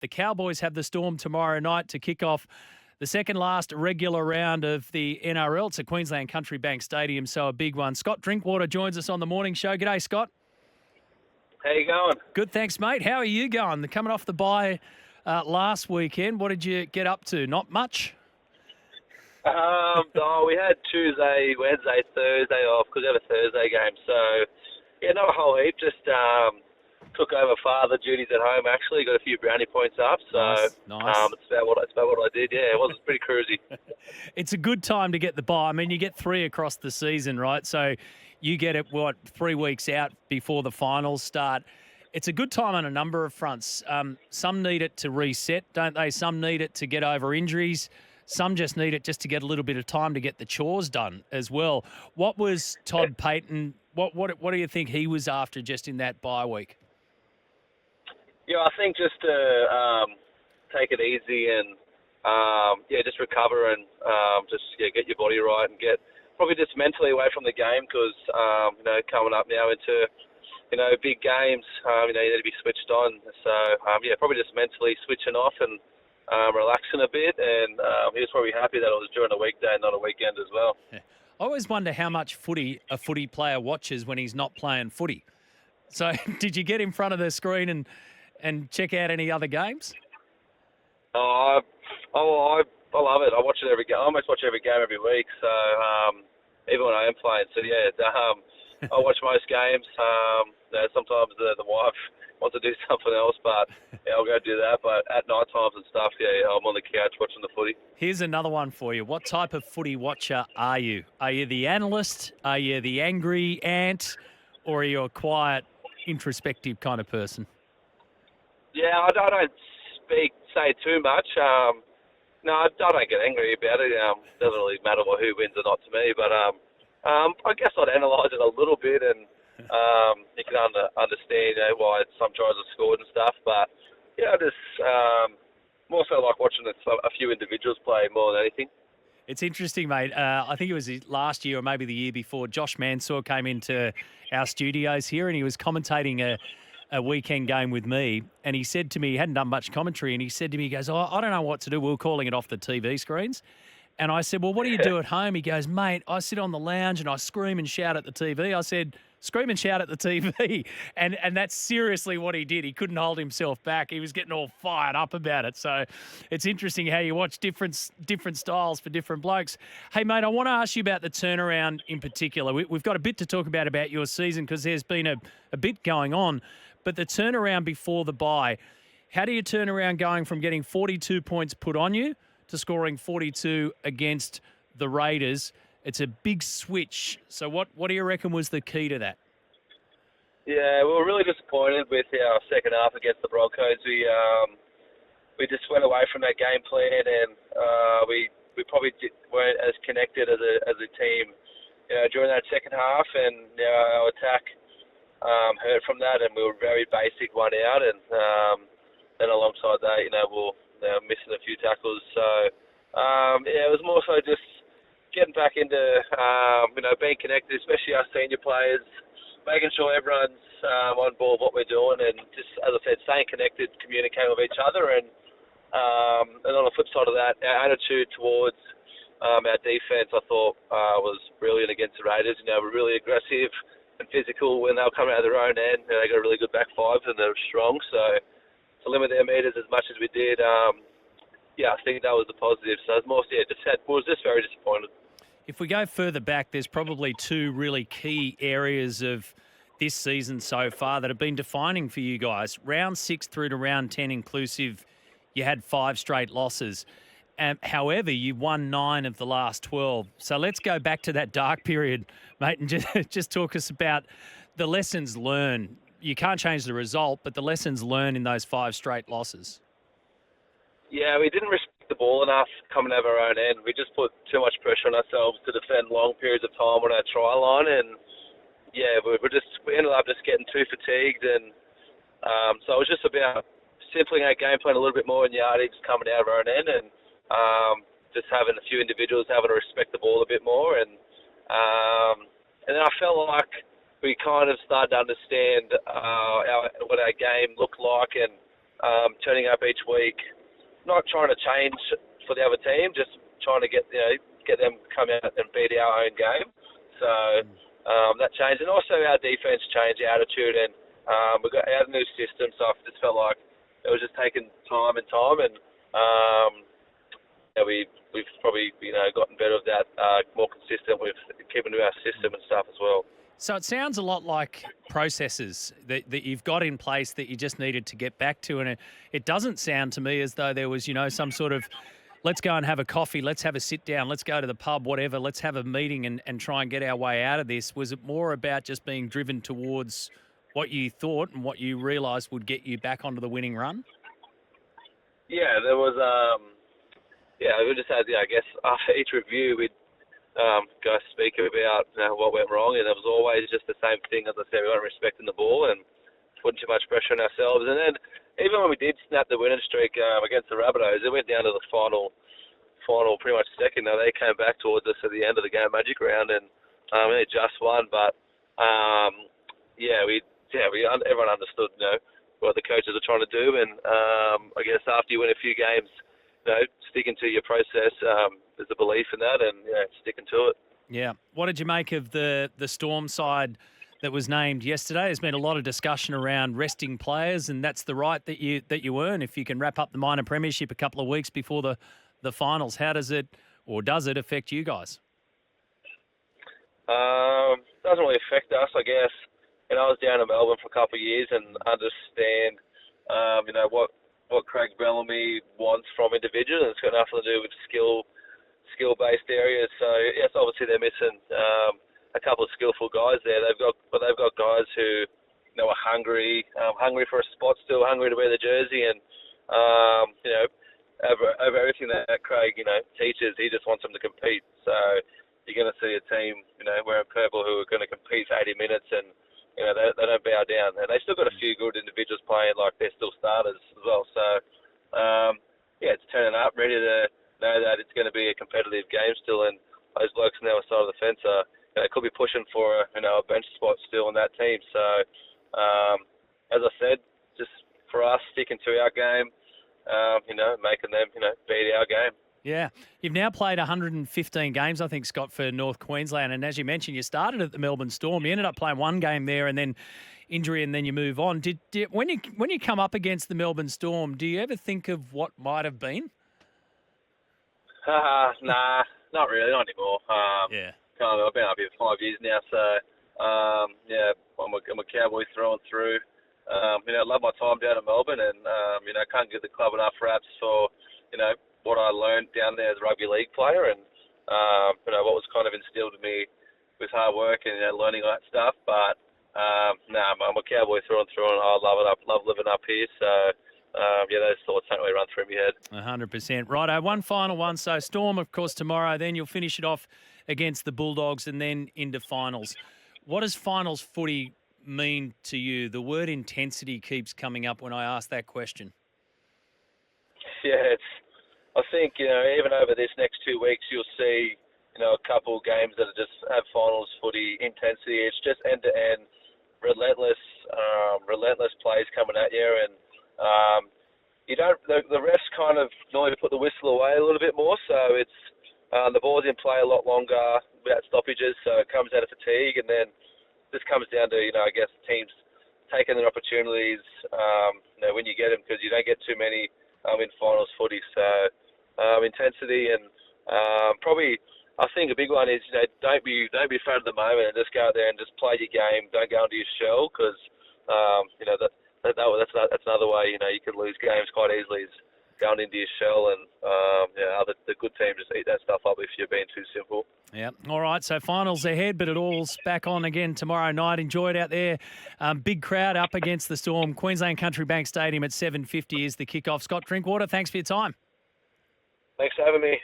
The Cowboys have the Storm tomorrow night to kick off the second last regular round of the NRL. It's at Queensland Country Bank Stadium, so a big one. Scott Drinkwater joins us on the morning show. G'day, Scott. How you going? Good, thanks, mate. How are you going? Coming off the bye last weekend, what did you get up to? Not much? We had Tuesday, Wednesday, Thursday off because we have a Thursday game. So, yeah, not a whole heap. Just took over father duties at home, actually. Got a few brownie points up. So, nice. It's about what I did. Yeah, it was pretty cruisy. It's a good time to get the bye. I mean, you get 3 across the season, right? So you get it, 3 weeks out before the finals start. It's a good time on a number of fronts. Some need it to reset, don't they? Some need it to get over injuries. Some just need it just to get a little bit of time to get the chores done as well. What was Todd Payton, what do you think he was after just in that bye week? Yeah, I think just to take it easy and, just recover and get your body right and get probably just mentally away from the game because, coming up now into, big games, you need to be switched on. So, probably just mentally switching off and relaxing a bit. And he was probably happy that it was during a weekday and not a weekend as well. Yeah. I always wonder how much footy a footy player watches when he's not playing footy. So did you get in front of the screen and check out any other games? I love it. I watch it every game. I almost watch every game every week. So even when I am playing, so yeah, I watch most games. Sometimes the wife wants to do something else, but yeah, I'll go do that. But at night times and stuff, I'm on the couch watching the footy. Here's another one for you. What type of footy watcher are you? Are you the analyst? Are you the angry ant? Or are you a quiet, introspective kind of person? Yeah, I don't say too much. No, I don't get angry about it. It doesn't really matter who wins or not to me. But I guess I'd analyse it a little bit, and you can understand why some tries are scored and stuff. But I just more so like watching a few individuals play more than anything. It's interesting, mate. I think it was last year or maybe the year before. Josh Mansour came into our studios here and he was commentating a weekend game with me, and he said to me, he hadn't done much commentary, and he said to me, he goes, I don't know what to do. We were calling it off the TV screens. And I said, well, what do you do at home? He goes, mate, I sit on the lounge and I scream and shout at the TV. I said, scream and shout at the TV. And that's seriously what he did. He couldn't hold himself back. He was getting all fired up about it. So it's interesting how you watch different styles for different blokes. Hey, mate, I want to ask you about the turnaround in particular. We've got a bit to talk about your season because there's been a bit going on. But the turnaround before the bye, how do you turn around going from getting 42 points put on you to scoring 42 against the Raiders? It's a big switch. So what do you reckon was the key to that? Yeah, we were really disappointed with our second half against the Broncos. We just went away from that game plan, and we probably weren't as connected as a team during that second half, and our attack hurt from that, and we were very basic one out, and then alongside that, we were missing a few tackles. So it was more so just getting back into being connected, especially our senior players, making sure everyone's on board what we're doing, and just, as I said, staying connected, communicating with each other, and on the flip side of that, our attitude towards our defence, I thought, was brilliant against the Raiders. We're really aggressive and physical when they were coming out of their own end. They got a really good back five and they're strong. So to limit their meters as much as we did, I think that was the positive. So it was more, just very disappointed. If we go further back, there's probably 2 really key areas of this season so far that have been defining for you guys. Round 6 through to round 10 inclusive, you had 5 straight losses. However, you won 9 of the last 12. So let's go back to that dark period, mate, and just talk us about the lessons learned. You can't change the result, but the lessons learned in those 5 straight losses. Yeah, we didn't respect the ball enough coming out of our own end. We just put too much pressure on ourselves to defend long periods of time on our try line, and we ended up just getting too fatigued, and so it was just about simpling our game plan a little bit more in yardage coming out of our own end, and just having a few individuals having to respect the ball a bit more, and then I felt like we kind of started to understand what our game looked like, and turning up each week, not trying to change for the other team, just trying to get them to come out and beat our own game. So that changed, and also our defense changed, our attitude, and we got our new system. So I just felt like it was just taking time, and we've probably gotten better at that, more consistent with keeping to our system and stuff as well. So it sounds a lot like processes that you've got in place that you just needed to get back to. And it doesn't sound to me as though there was, some sort of, let's go and have a coffee, let's have a sit down, let's go to the pub, whatever, let's have a meeting and try and get our way out of this. Was it more about just being driven towards what you thought and what you realised would get you back onto the winning run? Yeah, there was, we just had, I guess, after each review, we'd go speak about what went wrong, and it was always just the same thing. As I said, we weren't respecting the ball and putting too much pressure on ourselves. And then even when we did snap the winning streak against the Rabbitohs, it went down to the final pretty much second. Now they came back towards us at the end of the game magic round, and they just won. But everyone understood what the coaches are trying to do, and I guess after you win a few games, sticking to your process, there's a belief in that, and sticking to it. Yeah. What did you make of the Storm side that was named yesterday? There's been a lot of discussion around resting players, and that's the right that you earn if you can wrap up the minor premiership a couple of weeks before the finals. How does it affect you guys? Doesn't really affect us, I guess. I was down in Melbourne for a couple of years and understand, what Craig Bellamy wants from individuals. It's got nothing to do with skill-based areas. So yes, obviously they're missing a couple of skillful guys there. They've got guys who are hungry for a spot, still hungry to wear the jersey, and over everything that Craig teaches, he just wants them to compete. So you're going to see a team wearing purple who are going to compete for 80 minutes, and they don't bow down. And they still got a few good individuals playing, like they're still starters as well. So it's turning up, ready to know that it's going to be a competitive game still, and those blokes on the other side of the fence are could be pushing for a bench spot still in that team. So as I said, just for us sticking to our game, making them beat our game. Yeah. You've now played 115 games, I think, Scott, for North Queensland. And as you mentioned, you started at the Melbourne Storm. You ended up playing one game there and then injury, and then you move on. When you come up against the Melbourne Storm, do you ever think of what might have been? Nah, not really, not anymore. I've been up here 5 years now, so I'm a Cowboy through and through. I love my time down in Melbourne, and I can't give the club enough raps for what I learned down there as a rugby league player, and what was kind of instilled in me with hard work and learning all that stuff. But I'm a Cowboy through and through, and I love it. I love living up here. So those thoughts don't really run through my head. 100%. Righto, one final one. So Storm, of course, tomorrow. Then you'll finish it off against the Bulldogs, and then into finals. What does finals footy mean to you? The word intensity keeps coming up when I ask that question. Yeah, I think, even over this next 2 weeks, you'll see, a couple of games that just have finals footy intensity. It's just end-to-end, relentless plays coming at you, and the refs kind of normally put the whistle away a little bit more, so it's the ball's in play a lot longer without stoppages, so it comes out of fatigue, and then this comes down to, I guess, teams taking their opportunities, when you get them, because you don't get too many in finals footy. So intensity, and probably I think a big one is don't be afraid of the moment, and just go out there and just play your game. Don't go into your shell, because that's another way you could lose games quite easily, is going into your shell, and the good team just eat that stuff up if you're being too simple. Yeah. All right. So finals ahead, but it all's back on again tomorrow night. Enjoy it out there. Big crowd up against the Storm. Queensland Country Bank Stadium at 7:50 is the kickoff. Scott Drinkwater, thanks for your time. Thanks for having me.